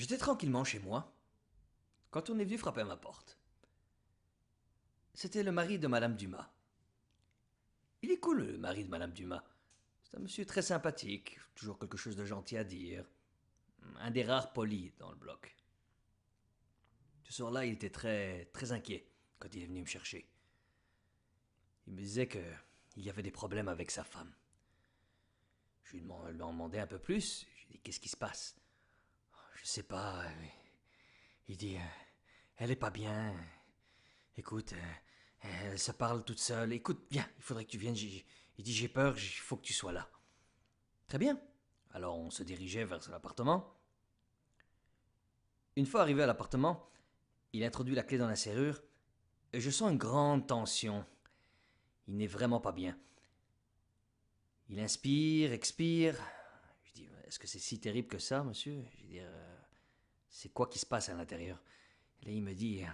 J'étais tranquillement chez moi quand on est venu frapper à ma porte. C'était le mari de Madame Dumas. Il est cool, le mari de Madame Dumas. C'est un monsieur très sympathique, toujours quelque chose de gentil à dire. Un des rares polis dans le bloc. Ce soir-là, il était très inquiet quand il est venu me chercher. Il me disait qu'il y avait des problèmes avec sa femme. Je lui ai demandé un peu plus. Je lui ai dit, qu'est-ce qui se passe? Je sais pas. Il dit, elle est pas bien. Écoute, elle se parle toute seule. Écoute, viens, il faudrait que tu viennes. Il dit, j'ai peur, il faut que tu sois là. Très bien. Alors on se dirigeait vers l'appartement. Une fois arrivé à l'appartement, il introduit la clé dans la serrure et je sens une grande tension. Il n'est vraiment pas bien. Il inspire, expire. Je dis, est-ce que c'est si terrible que ça, monsieur? Je veux dire, c'est quoi qui se passe à l'intérieur? Et là, il me dit,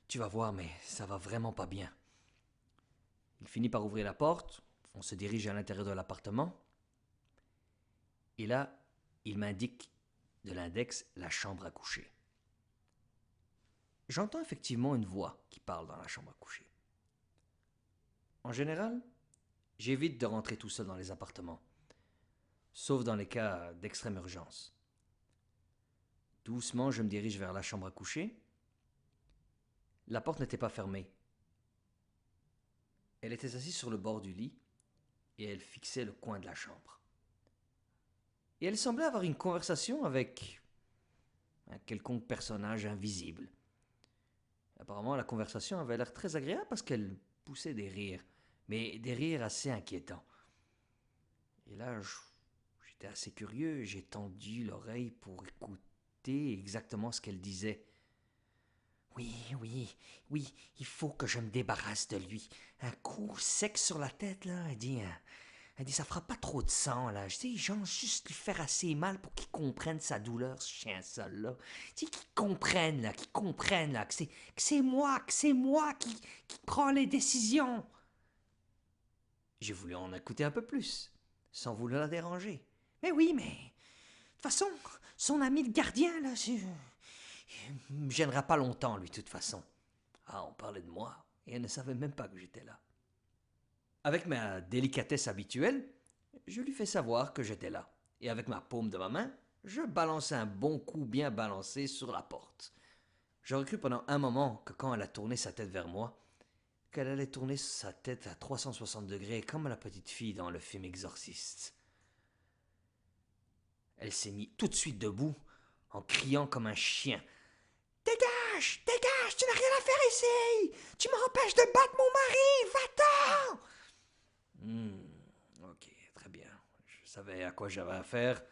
tu vas voir, mais ça va vraiment pas bien. Il finit par ouvrir la porte. On se dirige à l'intérieur de l'appartement. Et là, il m'indique de l'index la chambre à coucher. J'entends effectivement une voix qui parle dans la chambre à coucher. En général, j'évite de rentrer tout seul dans les appartements, sauf dans les cas d'extrême urgence. Doucement, je me dirige vers la chambre à coucher. La porte n'était pas fermée. Elle était assise sur le bord du lit et elle fixait le coin de la chambre. Et elle semblait avoir une conversation avec un quelconque personnage invisible. Apparemment, la conversation avait l'air très agréable parce qu'elle poussait des rires, mais des rires assez inquiétants. Et là, j'étais assez curieux, j'ai tendu l'oreille pour écouter exactement ce qu'elle disait. Oui, oui, oui, il faut que je me débarrasse de lui. Un coup sec sur la tête, là, elle dit, ça fera pas trop de sang, là. Je dis, genre, juste lui faire assez mal pour qu'il comprenne sa douleur, ce chien seul, là. Tu sais, qu'il comprenne, là, que c'est moi qui prends les décisions. J'ai voulu en écouter un peu plus, sans vouloir la déranger. Mais oui, mais, de toute façon, son ami le gardien, là, il me gênera pas longtemps, lui, de toute façon. Ah, on parlait de moi, et elle ne savait même pas que j'étais là. Avec ma délicatesse habituelle, je lui fais savoir que j'étais là. Et avec ma paume de ma main, je balance un bon coup bien balancé sur la porte. J'aurais cru pendant un moment que quand elle a tourné sa tête vers moi, qu'elle allait tourner sa tête à 360 degrés comme la petite fille dans le film Exorciste. Elle s'est mise tout de suite debout, en criant comme un chien. Dégage! Dégage! Tu n'as rien à faire ici! Tu m'empêches de battre mon mari! Va-t'en! Ok, très bien. Je savais à quoi j'avais affaire.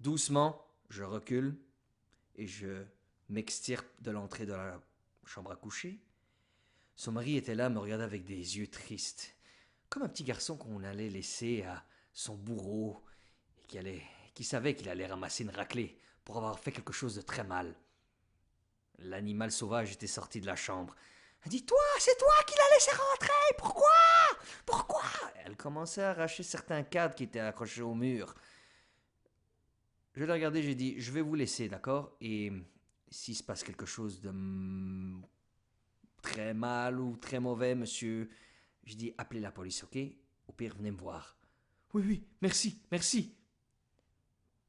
Doucement, je recule et je m'extirpe de l'entrée de la chambre à coucher. Son mari était là, me regardait avec des yeux tristes, comme un petit garçon qu'on allait laisser à son bourreau et qui savait qu'il allait ramasser une raclée pour avoir fait quelque chose de très mal. L'animal sauvage était sorti de la chambre. Dis-toi, c'est toi qui l'as laissé rentrer! Pourquoi? Pourquoi? Elle commençait à arracher certains cadres qui étaient accrochés au mur. Je l'ai regardé, j'ai dit, je vais vous laisser, d'accord? Et s'il se passe quelque chose de très mal ou très mauvais, monsieur, je dis, appelez la police, ok? Au pire, venez me voir. Oui, oui, merci, merci.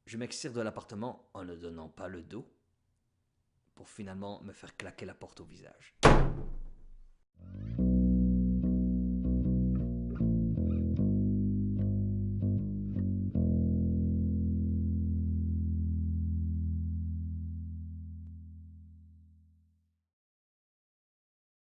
Je m'extire de l'appartement en ne donnant pas le dos pour finalement me faire claquer la porte au visage.